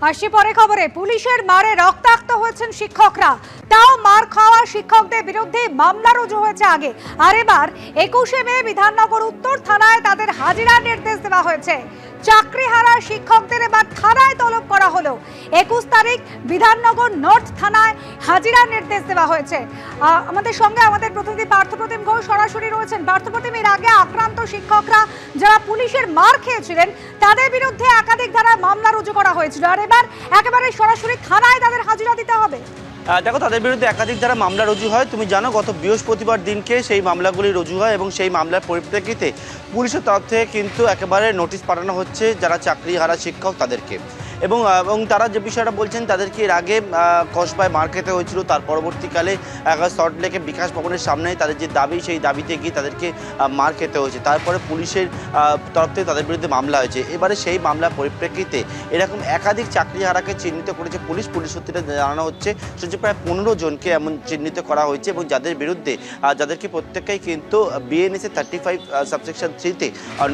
আসি পরে খবরে, পুলিশের মারে রক্তাক্ত হয়েছেন শিক্ষকরা। তাও মার খাওয়া শিক্ষকদের বিরুদ্ধে মামলা রুজু হয়েছে আগে। আর এবার 21শে মে বিধাননগর উত্তর থানায় তাদের হাজিরার নির্দেশ দেওয়া হয়েছে। চাকরিহারা শিক্ষকদের এবার থানায় তলব করা হলো। 21 তারিখ বিধাননগর নর্থ থানায় হাজিরার নির্দেশ দেওয়া হয়েছে। আমাদের সঙ্গে আমাদের প্রতিনিধি পার্থপ্রতিম ঘোষ সরাসরি রয়েছেন। পার্থপ্রতিম, এর আগে আক্রান্ত শিক্ষকরা যারা পুলিশের মার খেয়েছিলেন তাদের বিরুদ্ধে একাধিক ধারায় মামলা রুজু করা হয়েছিল, আর এবার একেবারে সরাসরি থানায় তাদের হাজিরা দিতে হবে। দেখো, তাদের বিরুদ্ধে একাধিক দ্বারা মামলা রুজু হয়। তুমি জানো, গত বৃহস্পতিবার দিনকে সেই মামলাগুলি রুজু হয় এবং সেই মামলার পরিপ্রেক্ষিতে পুলিশের তরফ থেকে কিন্তু একেবারে নোটিশ পাঠানো হচ্ছে যারা চাকরিহারা শিক্ষক তাদেরকে। এবং তারা যে বিষয়টা বলছেন, তাদেরকে এর আগে কসবায় মার খেতে হয়েছিল। তার পরবর্তীকালে সল্টলেকে বিকাশ ভবনের সামনে তাদের যে দাবি, সেই দাবিতে গিয়ে তাদেরকে মার খেতে হয়েছে। তারপরে পুলিশের তরফ থেকে তাদের বিরুদ্ধে মামলা হয়েছে। এবারে সেই মামলার পরিপ্রেক্ষিতে এরকম একাধিক চাকরিহারাকে চিহ্নিত করেছে পুলিশ সূত্রে জানানো হচ্ছে প্রায় 15 জনকে এমন চিহ্নিত করা হয়েছে এবং যাদের বিরুদ্ধে যাদেরকে প্রত্যেককেই কিন্তু বিএনএসএ 35 সাবসেকশন 3-তে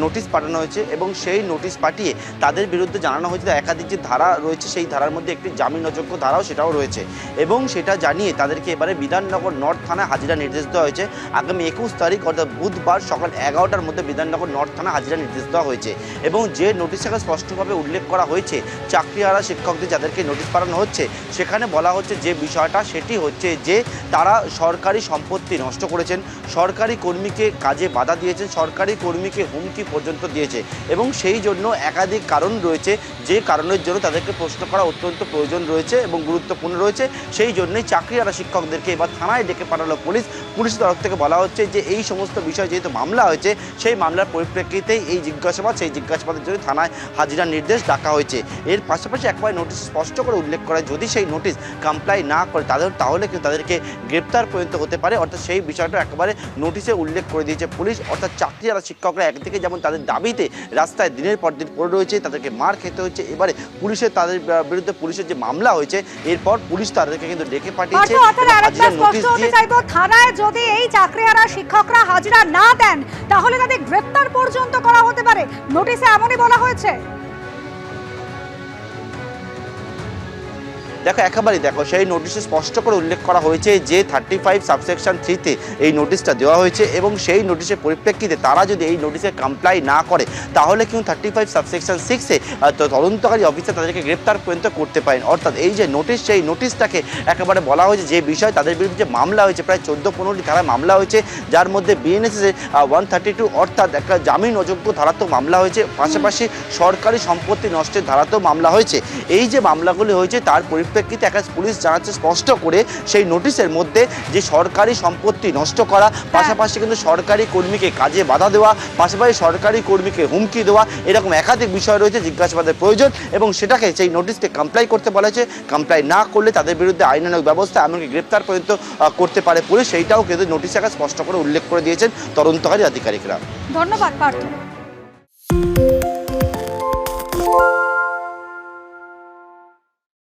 নোটিশ পাঠানো হয়েছে এবং সেই নোটিশ পাঠিয়ে তাদের বিরুদ্ধে জানানো হয়েছে একাধিক যে ধারা রয়েছে সেই ধারার মধ্যে একটি জামিন অযোগ্য ধারাও সেটাও রয়েছে এবং সেটা জানিয়ে তাদেরকে এবারে বিধাননগর নর্থ থানায় হাজিরা নির্দেশ দেওয়া হয়েছে। আগামী 21 তারিখ অর্থাৎ বুধবার সকাল 11টার মধ্যে বিধাননগর নর্থ থানায় হাজিরা নির্দেশ দেওয়া হয়েছে এবং যে নোটিশে স্পষ্টভাবে উল্লেখ করা হয়েছে চাকরিহারা শিক্ষকদের যাদেরকে নোটিশ পাঠানো হচ্ছে, সেখানে বলা হচ্ছে যে বিষয়টা সেটি হচ্ছে যে তারা সরকারি সম্পত্তি নষ্ট করেছেন, সরকারি কর্মীকে কাজে বাধা দিয়েছেন, সরকারি কর্মীকে হুমকি পর্যন্ত দিয়েছে এবং সেই জন্য একাধিক কারণ রয়েছে যে কারণের জন্য তাদেরকে প্রশ্ন করা অত্যন্ত প্রয়োজন রয়েছে এবং গুরুত্বপূর্ণ রয়েছে। সেই জন্যই চাকরিহারা শিক্ষকদেরকে এবার থানায় ডেকে পাঠালো পুলিশের তরফ থেকে বলা হচ্ছে যে এই সমস্ত বিষয় যেহেতু মামলা হয়েছে সেই মামলার পরিপ্রেক্ষিতেই এই জিজ্ঞাসাবাদ, সেই জিজ্ঞাসাবাদের জন্য থানায় হাজিরার নির্দেশ ডাকা হয়েছে। এর পাশাপাশি একবার নোটিশ স্পষ্ট করে উল্লেখ করা, যদি সেই নোটিশ কমপ্লাই না করে তাহলে কিন্তু তাদেরকে গ্রেপ্তার পর্যন্ত হতে পারে। অর্থাৎ সেই বিষয়টা একেবারে নোটিশে উল্লেখ করে দিয়েছে পুলিশ। অর্থাৎ চাকরিহারা শিক্ষকরা একদিকে যেমন তাদের দাবিতে রাস্তায় দিনের পর দিন পড়ে রয়েছে, তাদেরকে মার খেতে হচ্ছে, এবারে পুলিশের তাদের বিরুদ্ধে পুলিশের যে মামলা হয়েছে এরপর পুলিশ তাদেরকে কিন্তু ডেকে পাঠিয়েছে। থানায় যদি এই চাকরিহারা শিক্ষকরা হাজিরা না দেন তাহলে তাদের গ্রেপ্তার পর্যন্ত করা হতে পারে, নোটিশে এমনই বলা হয়েছে। দেখো, একেবারেই দেখো সেই নোটিশে স্পষ্ট করে উল্লেখ করা হয়েছে যে 35 সাবসেকশন 3-তে এই নোটিশটা দেওয়া হয়েছে এবং সেই নোটিশের পরিপ্রেক্ষিতে তারা যদি এই নোটিশে কমপ্লাই না করে তাহলে কিন্তু 35 সাবসেকশন 6-এ তদন্তকারী অফিসার তাদেরকে গ্রেপ্তার পর্যন্ত করতে পারেন। অর্থাৎ এই যে নোটিশ, সেই নোটিশটাকে একেবারে বলা হয়েছে যে বিষয় তাদের বিরুদ্ধে যে মামলা হয়েছে, প্রায় 14-15টি ধারায় মামলা হয়েছে, যার মধ্যে বিএনএসএ 132 অর্থাৎ একটা জামিন অযোগ্য ধারাতেও মামলা হয়েছে, পাশাপাশি সরকারি সম্পত্তি নষ্টের ধারাতেও মামলা হয়েছে। এই যে মামলাগুলি হয়েছে তার পরিপ্রেক্ষিতে পুলিশ জানাচ্ছে স্পষ্ট করে সেই নোটিশের মধ্যে যে সরকারি সম্পত্তি নষ্ট করা, পাশাপাশি কিন্তু সরকারি কর্মীকে কাজে বাধা দেওয়া, পাশাপাশি সরকারি কর্মীকে হুমকি দেওয়া, এরকম একাধিক বিষয় রয়েছে জিজ্ঞাসাবাদের প্রয়োজন এবং সেটাকে সেই নোটিশকে কমপ্লাই করতে বলা হয়েছে। কমপ্লাই না করলে তাদের বিরুদ্ধে আইনানুগ ব্যবস্থা এমনকি গ্রেপ্তার পর্যন্ত করতে পারে পুলিশ, সেইটাও কিন্তু নোটিশে স্পষ্ট করে উল্লেখ করে দিয়েছেন তদন্তকারী আধিকারিকরা। ধন্যবাদ পার্থ।